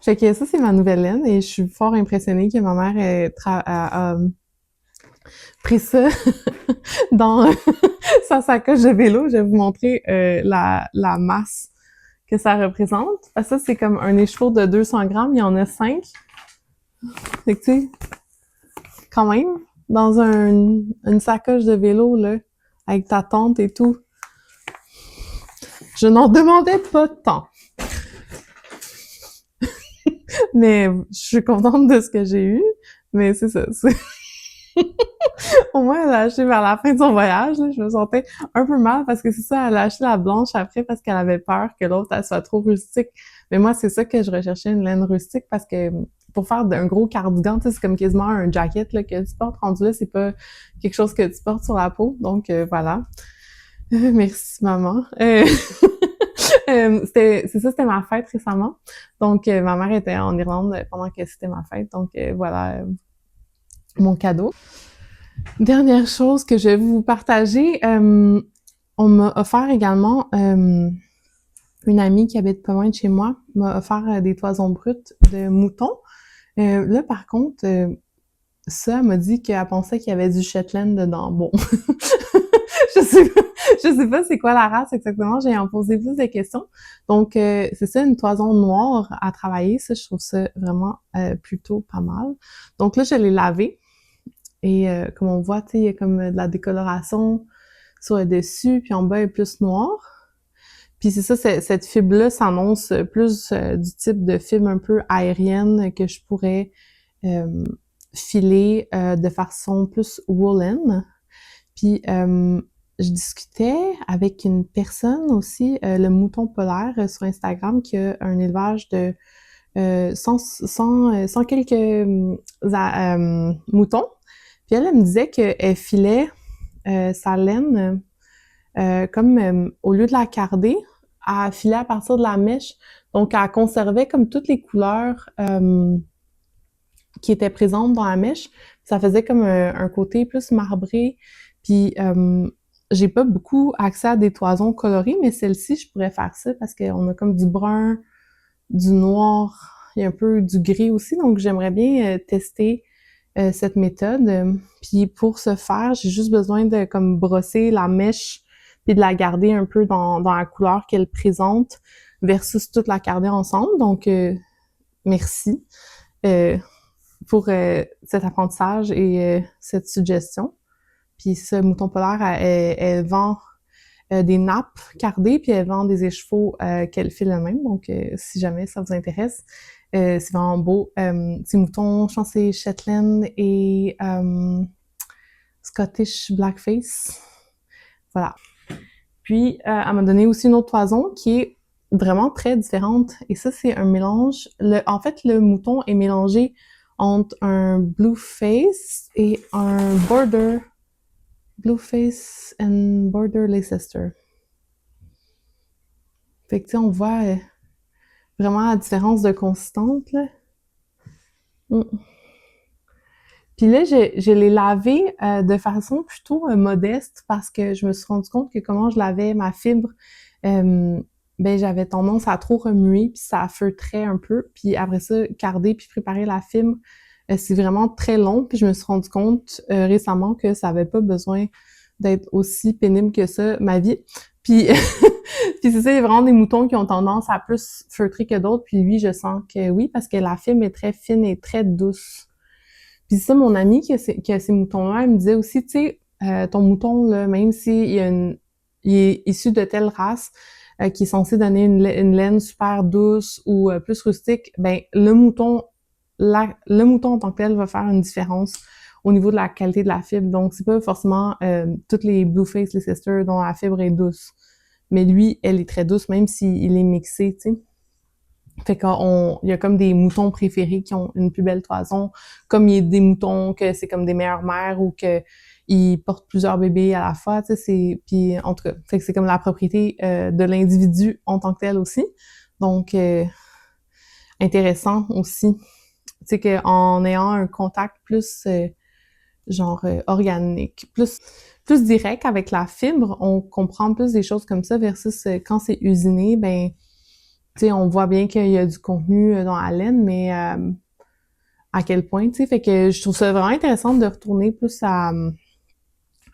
Fait que ça, c'est ma nouvelle laine et je suis fort impressionnée que ma mère a pris ça dans sa sacoche de vélo. Je vais vous montrer la masse que ça représente. Ça, c'est comme un écheveau de 200 grammes. Il y en a 5. Fait que, tu sais, quand même, dans une sacoche de vélo, là, avec ta tante et tout. Je n'en demandais pas tant. Mais je suis contente de ce que j'ai eu. Mais c'est ça. Au moins, elle a acheté vers la fin de son voyage. Là, je me sentais un peu mal parce que c'est ça, elle a acheté la blanche après parce qu'elle avait peur que l'autre, elle soit trop rustique. Mais moi, c'est ça que je recherchais, une laine rustique, parce que pour faire un gros cardigan, tu sais, c'est comme quasiment un jacket là, que tu portes rendu là, c'est pas quelque chose que tu portes sur la peau. Donc, voilà. Merci, maman. C'était ma fête récemment. Donc, ma mère était en Irlande pendant que c'était ma fête. Donc, voilà mon cadeau. Dernière chose que je vais vous partager, on m'a offert également, une amie qui habite pas loin de chez moi, m'a offert des toisons brutes de moutons. Là, par contre, ça, elle m'a dit qu'elle pensait qu'il y avait du Shetland dedans. Bon, je sais pas c'est quoi la race exactement, j'ai en posé plus de questions. Donc, c'est ça, une toison noire à travailler, ça, je trouve ça vraiment plutôt pas mal. Donc là, je l'ai lavée. Et comme on voit, tu sais, il y a comme de la décoloration sur le dessus, puis en bas, elle est plus noire. Puis c'est ça, cette fibre-là s'annonce plus du type de fibre un peu aérienne que je pourrais filer de façon plus woolen. Puis je discutais avec une personne aussi, le mouton polaire sur Instagram, qui a un élevage de 100 quelques moutons. Puis elle me disait qu'elle filait sa laine comme au lieu de la carder, elle filait à partir de la mèche. Donc, elle conservait comme toutes les couleurs qui étaient présentes dans la mèche. Ça faisait comme un côté plus marbré. Puis, j'ai pas beaucoup accès à des toisons colorées, mais celle-ci, je pourrais faire ça parce qu'on a comme du brun, du noir, il y a un peu du gris aussi. Donc, j'aimerais bien tester cette méthode. Puis pour ce faire, j'ai juste besoin de comme brosser la mèche puis de la garder un peu dans la couleur qu'elle présente versus toute la garder ensemble. Donc, merci pour cet apprentissage et cette suggestion. Puis ce mouton polaire, elle vend des nappes cardées, puis elle vend des écheveaux qu'elle file elle-même. Donc, si jamais ça vous intéresse, c'est vraiment beau. Petit mouton, je pense que c'est Shetland et Scottish Blackface. Voilà. Puis, elle m'a donné aussi une autre toison qui est vraiment très différente. Et ça, c'est un mélange. En fait, le mouton est mélangé entre un Blueface et un Border. Blueface and Border Leicester. Fait que, tu sais, on voit vraiment la différence de consistance, là. Puis là, je l'ai lavé de façon plutôt modeste parce que je me suis rendu compte que comment je lavais ma fibre, ben j'avais tendance à trop remuer, puis ça feutrait un peu. Puis après ça, carder puis préparer la fibre, c'est vraiment très long. Puis je me suis rendu compte récemment que ça avait pas besoin d'être aussi pénible que ça, ma vie. Puis, puis c'est ça, il y a vraiment des moutons qui ont tendance à plus feutrer que d'autres. Puis lui, je sens que oui, parce que la fibre est très fine et très douce. Puis ça, mon ami qui a ces moutons-là, elle me disait aussi, tu sais, ton mouton, là, même s'il il est issu de telle race, qui est censé donner une laine super douce ou plus rustique, ben le mouton en tant que tel va faire une différence au niveau de la qualité de la fibre. Donc, c'est pas forcément toutes les Blueface, les Sisters, dont la fibre est douce. Mais lui, elle est très douce, même s'il est mixé, tu sais. Fait il y a comme des moutons préférés qui ont une plus belle toison, comme il y a des moutons que c'est comme des meilleures mères ou que ils portent plusieurs bébés à la fois, tu sais, puis en tout cas, fait que c'est comme la propriété de l'individu en tant que tel aussi. Donc intéressant aussi, tu sais, qu'en ayant un contact plus organique, plus direct avec la fibre, on comprend plus des choses comme ça versus quand c'est usiné, ben tu sais, on voit bien qu'il y a du contenu dans la laine, mais à quel point, tu sais, fait que je trouve ça vraiment intéressant de retourner plus à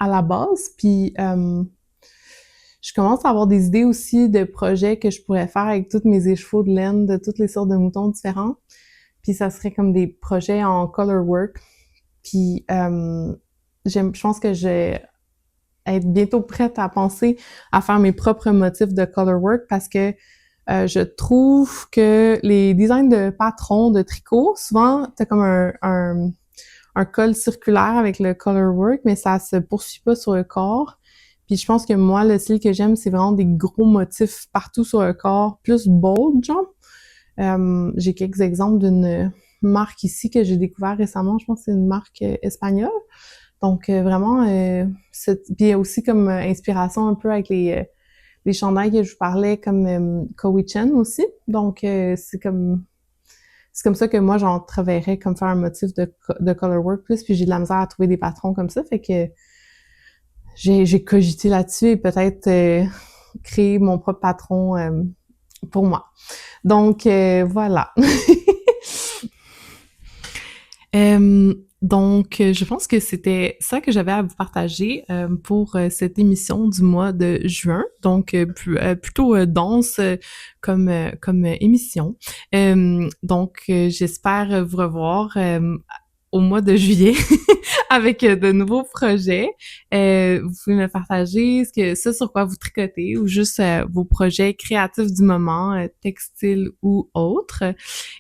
la base, puis je commence à avoir des idées aussi de projets que je pourrais faire avec tous mes échevaux de laine de toutes les sortes de moutons différents, puis ça serait comme des projets en color work, puis je pense que je vais être bientôt prête à penser à faire mes propres motifs de color work parce que je trouve que les designs de patrons de tricot, souvent, t'as comme un col circulaire avec le colorwork, mais ça se poursuit pas sur le corps. Puis je pense que moi, le style que j'aime, c'est vraiment des gros motifs partout sur le corps, plus bold, genre. J'ai quelques exemples d'une marque ici que j'ai découvert récemment. Je pense que c'est une marque espagnole. Donc vraiment, puis il y a aussi comme inspiration un peu avec les chandails que je vous parlais comme Kowi-Chen aussi. Donc, c'est comme ça que moi, j'en travaillerais comme faire un motif de colorwork plus, puis j'ai de la misère à trouver des patrons comme ça, fait que j'ai cogité là-dessus et peut-être créer mon propre patron pour moi. Donc, voilà. Donc, je pense que c'était ça que j'avais à vous partager pour cette émission du mois de juin. Donc, plutôt dense comme émission. Donc, j'espère vous revoir au mois de juillet avec de nouveaux projets. Vous pouvez me partager ce sur quoi vous tricotez ou juste vos projets créatifs du moment, textiles ou autres.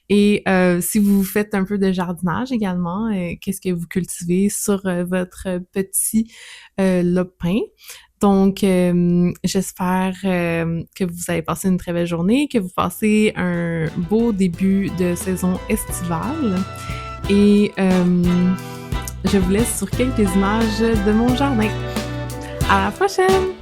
Et si vous faites un peu de jardinage également, qu'est-ce que vous cultivez sur votre petit lopin? Donc, j'espère que vous avez passé une très belle journée, que vous passez un beau début de saison estivale. Et je vous laisse sur quelques images de mon jardin. À la prochaine!